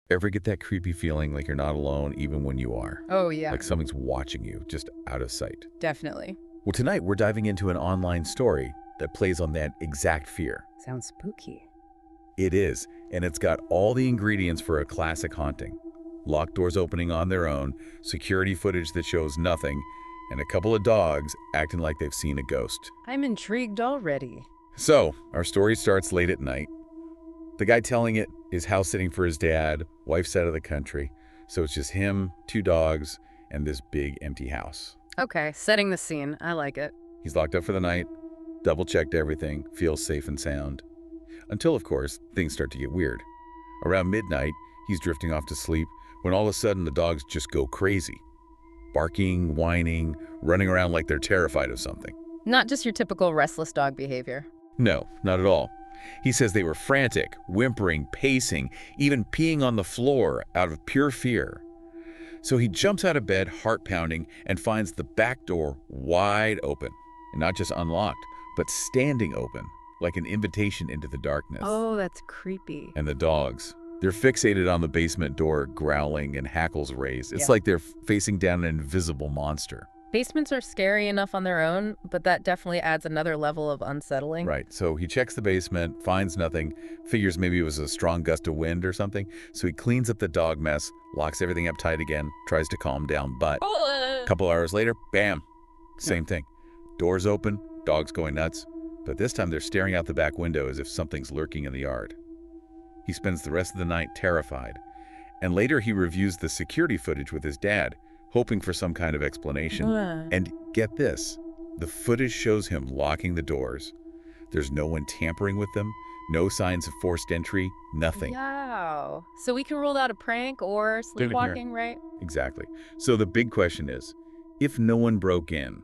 Ever get that creepy feeling like you're not alone even when you are? Oh, yeah, Like something's watching you, just out of sight. definitely. Well, tonight we're diving into an online story that plays on that exact fear. Sounds spooky. It is, and it's got all the ingredients for a classic haunting. Locked doors opening on their own, security footage that shows nothing, and a couple of dogs acting like they've seen a ghost. I'm intrigued already. So, our story starts late at night. The guy telling it is house sitting for his dad, wife's out of the country, so it's just him, two dogs, and this big empty house. Okay, setting the scene. I like it. He's locked up for the night, double-checked everything, feels safe and sound. Until, of course, things start to get weird. Around midnight, he's drifting off to sleep when all of a sudden the dogs just go crazy. Barking, whining, running around like they're terrified of something. Not just your typical restless dog behavior. No, not at all. He says they were frantic, whimpering, pacing, even peeing on the floor out of pure fear. So he jumps out of bed, heart pounding, and finds the back door wide open. And not just unlocked, but standing open, like an invitation into the darkness. Oh, that's creepy. And the dogs, they're fixated on the basement door, growling and hackles raised. It's Yeah. like they're facing down an invisible monster. Basements are scary enough on their own, but that definitely adds another level of unsettling. Right, so he checks the basement, finds nothing, figures maybe it was a strong gust of wind or something, so he cleans up the dog mess, locks everything up tight again, tries to calm down, but a couple hours later, bam, same thing. Doors open, dogs going nuts, but this time they're staring out the back window as if something's lurking in the yard. He spends the rest of the night terrified, and later he reviews the security footage with his dad, hoping for some kind of explanation. And get this, the footage shows him locking the doors. There's no one tampering with them, no signs of forced entry, nothing. Wow. So we can rule out a prank or sleepwalking, right? Exactly. So the big question is, if no one broke in,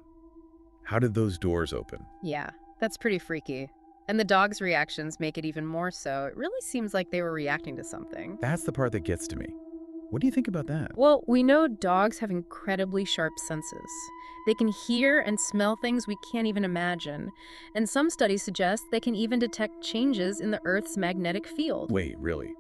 how did those doors open? Yeah, that's pretty freaky. And the dog's reactions make it even more so. It really seems like they were reacting to something. That's the part that gets to me. What do you think about that? Well, we know dogs have incredibly sharp senses. They can hear and smell things we can't even imagine. And some studies suggest they can even detect changes in the Earth's magnetic field. Wait, really?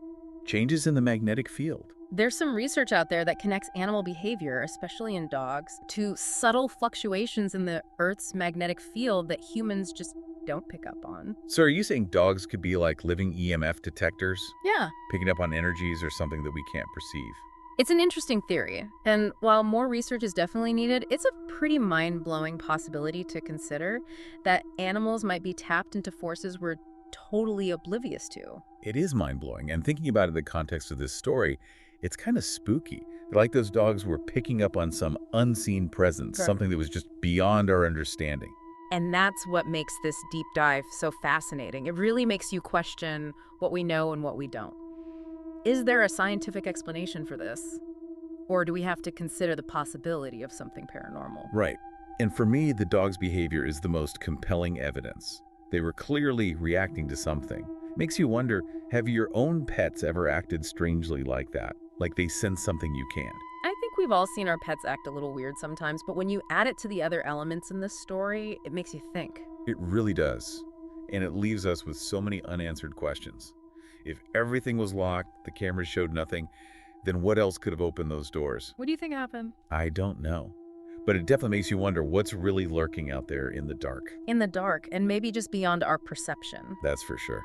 Changes in the magnetic field? There's some research out there that connects animal behavior, especially in dogs, to subtle fluctuations in the Earth's magnetic field that humans just don't pick up on. So are you saying dogs could be like living EMF detectors, Yeah. picking up on energies or something that we can't perceive? It's an interesting theory, and while more research is definitely needed, it's a pretty mind-blowing possibility to consider that animals might be tapped into forces we're totally oblivious to. It is mind-blowing, and thinking about it in the context of this story, it's kind of spooky. Like those dogs were picking up on some unseen presence, Sure. something that was just beyond our understanding. And that's what makes this deep dive so fascinating. It really makes you question what we know and what we don't. Is there a scientific explanation for this? Or do we have to consider the possibility of something paranormal? Right. And for me, the dog's behavior is the most compelling evidence. They were clearly reacting to something. Makes you wonder, have your own pets ever acted strangely like that? Like they sense something you can't? I think we've all seen our pets act a little weird sometimes, but when you add it to the other elements in this story, it makes you think. It really does. And it leaves us with so many unanswered questions. If everything was locked, the cameras showed nothing, then what else could have opened those doors? What do you think happened? I don't know. But it definitely makes you wonder what's really lurking out there in the dark. In the dark, and maybe just beyond our perception. That's for sure.